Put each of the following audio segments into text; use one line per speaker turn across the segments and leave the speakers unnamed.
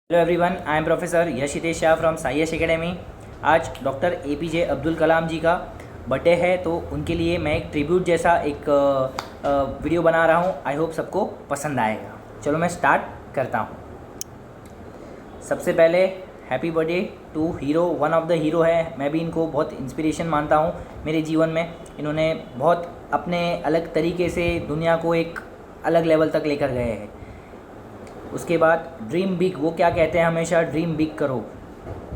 Hello everyone, I am professor Yashitesh Shah from Sai Yash academy. आज doctor APJ Abdul Kalam ji का birthday है, तो उनके लिए मैं एक ट्रिब्यूट जैसा एक वीडियो बना रहा हूँ। आई होप सबको पसंद आएगा। चलो मैं स्टार्ट करता हूँ। सबसे पहले happy birthday to hero, one of the hero है। मैं भी इनको बहुत इंस्पिरेशन मानता हूँ मेरे जीवन में। इन्होंने बहुत अपने अलग तरीके से दुनिया को एक अलग लेवल तक लेकर गए हैं। उसके बाद ड्रीम बिग, वो क्या कहते हैं हमेशा, ड्रीम बिग करो।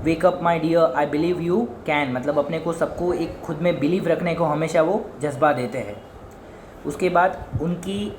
Wake up my dear, I believe you can, मतलब अपने को सबको एक खुद में बिलीव रखने को हमेशा वो जज्बा देते हैं। उसके बाद उनकी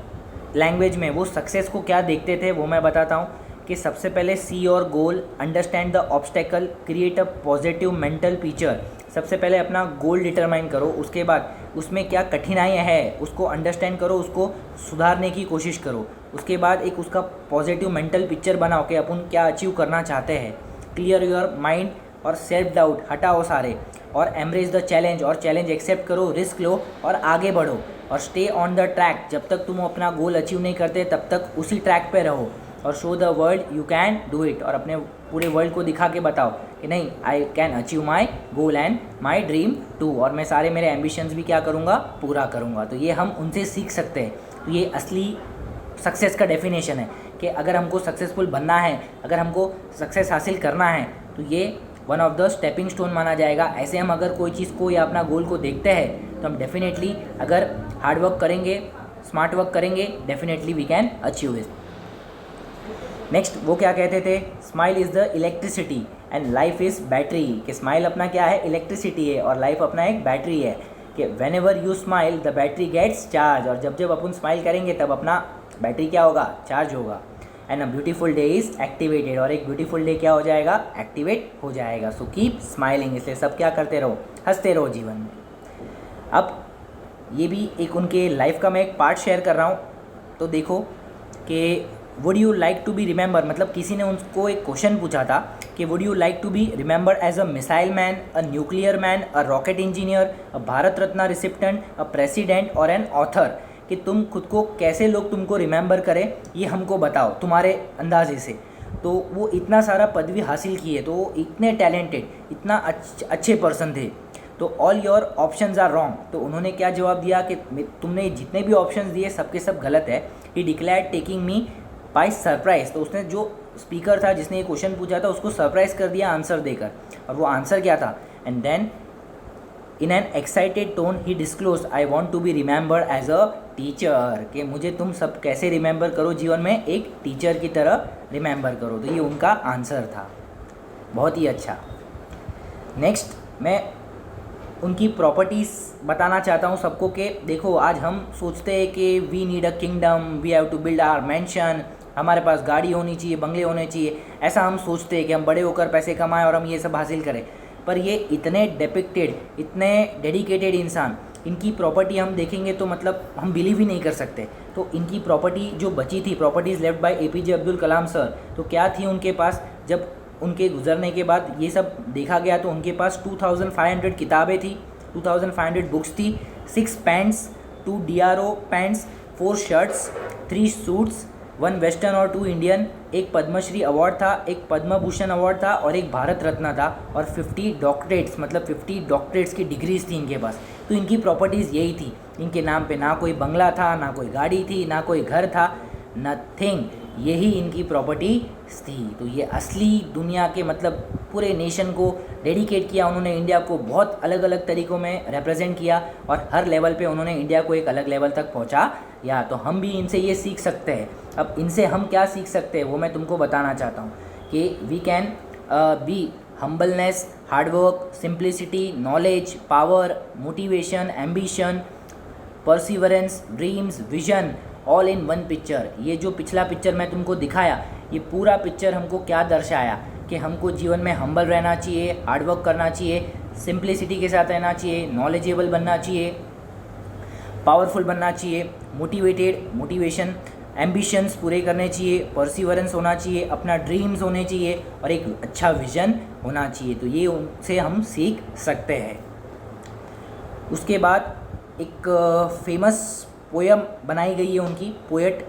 लैंग्वेज में वो सक्सेस को क्या देखते थे वो मैं बताता हूँ कि सबसे पहले see your goal, understand the obstacle, create a positive mental picture. सबसे पहले अपना गोल डिटरमाइन करो, उसके बाद उसमें क्या कठिनाइयाँ हैं उसको अंडरस्टैंड करो, उसको सुधारने की कोशिश करो। उसके बाद एक उसका पॉजिटिव मेंटल पिक्चर बनाओ कि अपन क्या अचीव करना चाहते हैं। क्लियर योर माइंड और सेल्फ डाउट हटाओ सारे, और एम्ब्रेस द चैलेंज, और चैलेंज एक्सेप्ट करो, रिस्क लो और आगे बढ़ो। और स्टे ऑन द ट्रैक, जब तक तुम अपना गोल अचीव नहीं करते तब तक उसी ट्रैक पे रहो। और show the world you can do it, और अपने पूरे वर्ल्ड को दिखा के बताओ कि नहीं, I can achieve my goal and my dream too, और मैं सारे मेरे एम्बिशंस भी क्या करूँगा, पूरा करूँगा। तो ये हम उनसे सीख सकते हैं। तो ये असली सक्सेस का डेफिनेशन है कि अगर हमको सक्सेसफुल बनना है, अगर हमको सक्सेस हासिल करना है, तो ये one of the stepping stone माना जाएगा। ऐसे हम अगर कोई चीज़ को या अपना गोल को देखते हैं तो हम डेफिनेटली अगर हार्ड वर्क करेंगे, स्मार्ट वर्क करेंगे, definitely we can achieve it. Next वो क्या कहते थे, smile is the electricity and life is battery, कि स्माइल अपना क्या है, इलेक्ट्रिसिटी है, और लाइफ अपना एक बैटरी है। कि whenever you smile the battery gets charge, और जब जब अपन स्माइल करेंगे तब अपना बैटरी क्या होगा, चार्ज होगा। And a beautiful day is activated, और एक ब्यूटीफुल डे क्या हो जाएगा, एक्टिवेट हो जाएगा। सो कीप स्माइलिंग, इसलिए सब क्या करते रहो, हंसते रहो जीवन में। अब ये भी एक उनके लाइफ का मैं एक पार्ट शेयर कर रहा हूँ। तो देखो कि would you like to be remember, मतलब किसी ने उनको एक क्वेश्चन पूछा था कि would you like to be remember as a missile man, a nuclear man, a rocket engineer, a Bharat Ratna recipient, a president और एन ऑथर, कि तुम खुद को कैसे लोग तुमको रिमेंबर करें, ये हमको बताओ तुम्हारे अंदाजे से। तो वो इतना सारा पदवी हासिल किए, तो वो इतने टैलेंटेड, इतना अच्छे पर्सन थे। तो all your options are wrong, तो उन्होंने क्या जवाब दिया कि तुमने जितने भी ऑप्शंस दिए सबके सब गलत है। ही declared taking me by surprise, तो उसने जो स्पीकर था जिसने ये क्वेश्चन पूछा था उसको सरप्राइज कर दिया आंसर देकर। और वो आंसर क्या था, and then in an excited tone he disclose, I want to be remembered as a teacher, कि मुझे तुम सब कैसे रिमेंबर करो जीवन में, एक टीचर की तरह रिमेंबर करो। तो ये उनका आंसर था, बहुत ही अच्छा। नेक्स्ट मैं उनकी प्रॉपर्टीज़ बताना चाहता हूँ सबको कि देखो, आज हम सोचते हैं कि we need a kingdom, we have to build our mansion, हमारे पास गाड़ी होनी चाहिए, बंगले होने चाहिए, ऐसा हम सोचते हैं कि हम बड़े होकर पैसे कमाएं और हम ये सब हासिल करें। पर ये इतने डिपिक्टेड, इतने डेडिकेटेड इंसान, इनकी प्रॉपर्टी हम देखेंगे तो मतलब हम बिलीव ही नहीं कर सकते। तो इनकी प्रॉपर्टी जो बची थी, properties left by APJ Abdul Kalam sir, तो क्या थी उनके पास, जब उनके गुजरने के बाद ये सब देखा गया तो उनके पास 2500 किताबें थी, 2500 बुक्स थी, 6 pants, 2 DRO pants, 4 shirts, 3 suits, 1 western और 2 इंडियन, एक पद्मश्री अवार्ड था, एक पद्म भूषण अवार्ड था और एक भारत रत्न था, और 50 डॉक्टरेट्स, मतलब 50 डॉक्टरेट्स की डिग्रीज थी इनके पास। तो इनकी प्रॉपर्टीज़ यही थी, इनके नाम पे ना कोई बंगला था, ना कोई गाड़ी थी, ना कोई घर था, नथिंग, यही इनकी प्रॉपर्टी थी। तो ये असली दुनिया के, मतलब पूरे नेशन को डेडिकेट किया उन्होंने, इंडिया को बहुत अलग अलग तरीक़ों में रिप्रेजेंट किया, और हर लेवल पे उन्होंने इंडिया को एक अलग लेवल तक पहुंचा। या तो हम भी इनसे ये सीख सकते हैं। अब इनसे हम क्या सीख सकते हैं वो मैं तुमको बताना चाहता हूँ कि we can be humbleness, hard work, simplicity, knowledge, power, motivation, ambition, perseverance, dreams, vision, all in one picture. ये जो पिछला पिक्चर मैं तुमको दिखाया, ये पूरा पिक्चर हमको क्या दर्शाया कि हमको जीवन में हम्बल रहना चाहिए, हार्डवर्क करना चाहिए, सिंप्लिसिटी के साथ रहना चाहिए, नॉलेजेबल बनना चाहिए, पावरफुल बनना चाहिए, मोटिवेशन, एम्बिशंस पूरे करने चाहिए, परसिवरेंस होना चाहिए, अपना ड्रीम्स होने चाहिए, और एक अच्छा विजन होना चाहिए। तो ये उनसे हम सीख सकते हैं। उसके बाद एक फेमस पोयम बनाई गई है उनकी, पोएट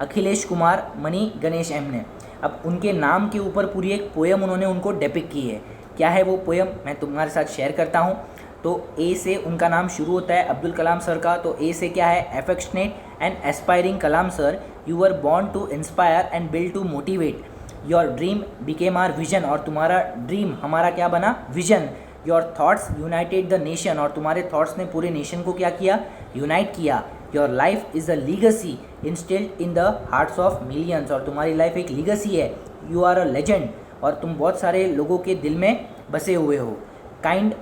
अखिलेश कुमार मणि गणेश एम ने। अब उनके नाम के ऊपर पूरी एक पोएम उन्होंने उनको डेपिक्ट की है। क्या है वो पोएम, मैं तुम्हारे साथ शेयर करता हूँ। तो ए से उनका नाम शुरू होता है, अब्दुल कलाम सर का। तो ए से क्या है, affectionate and aspiring Kalam sir, you were born to inspire and build to motivate, your dream became our vision, और तुम्हारा ड्रीम हमारा क्या बना, vision. Your thoughts united the nation, और तुम्हारे थॉट्स ने पूरे नेशन को क्या किया, यूनाइट किया। Your life is a legacy instilled in the hearts of millions, और तुम्हारी लाइफ एक लीगसी है। यू आर अ लेजेंड, और तुम बहुत सारे लोगों के दिल में बसे हुए हो। Kind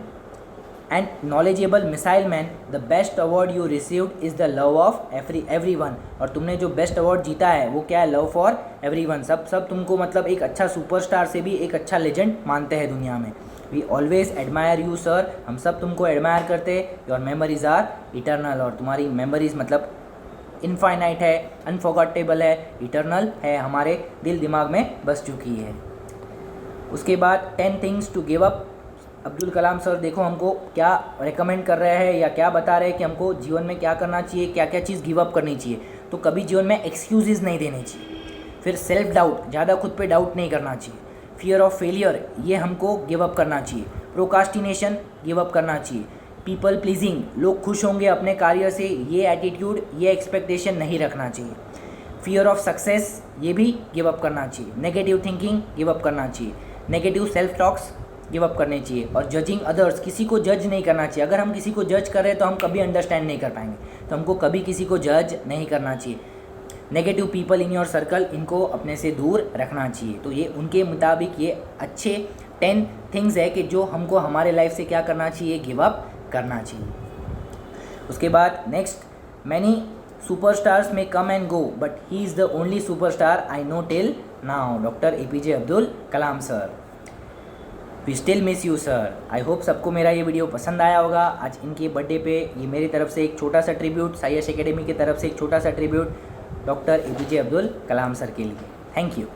and knowledgeable missile man, the best award you received is the love of everyone, और तुमने जो बेस्ट अवार्ड जीता है वो क्या है, लव फॉर एवरीवन। सब तुमको मतलब एक अच्छा सुपरस्टार से भी एक अच्छा लेजेंड मानते हैं दुनिया में। We always admire you sir, हम सब तुमको एडमायर करते हैं। योर मेमोरीज आर इटर्नल, और तुम्हारी मेमोरीज मतलब इनफाइनाइट है, अनफॉरगेटेबल है, इटर्नल है, हमारे दिल दिमाग में बस चुकी है। उसके बाद 10 things to give up. Abdul Kalam sir देखो हमको क्या रेकमेंड कर रहे हैं या क्या बता रहे हैं कि हमको जीवन में क्या करना चाहिए, क्या क्या चीज़ गिव अप करनी चाहिए। तो कभी जीवन में एक्सक्यूज़ नहीं देने चाहिए। फिर सेल्फ डाउट, ज़्यादा खुद पे डाउट नहीं करना चाहिए। फियर ऑफ फेलियर, ये हमको गिव अप करना चाहिए। प्रोकास्टिनेशन गिव अप करना चाहिए। पीपल प्लीजिंग, लोग खुश होंगे अपने कार्य से, ये एटीट्यूड, ये एक्सपेक्टेशन नहीं रखना चाहिए। फियर ऑफ सक्सेस, ये भी गिव अप करना चाहिए। नेगेटिव थिंकिंग गिव अप करना चाहिए। Negative self talks give up करने चाहिए। और जजिंग अदर्स, किसी को जज नहीं करना चाहिए। अगर हम किसी को जज कर रहे हैं तो हम कभी अंडरस्टैंड नहीं कर पाएंगे, तो हमको कभी किसी को जज नहीं करना चाहिए। Negative people in your circle, इनको अपने से दूर रखना चाहिए। तो ये उनके मुताबिक ये अच्छे 10 थिंग्स है कि जो हमको हमारे लाइफ से क्या करना चाहिए, गिव अप करना चाहिए। उसके बाद next, many superstars may come and go but he is the only superstar I know till now, doctor APJ Abdul Kalam sir. We still miss you sir. I hope सबको मेरा ये वीडियो पसंद आया होगा। आज इनके बर्थडे पे ये मेरी तरफ से एक छोटा सा ट्रिब्यूट, साई यश एकेडमी की तरफ से एक छोटा सा tribute doctor APJ Abdul Kalam sir के लिए। Thank you.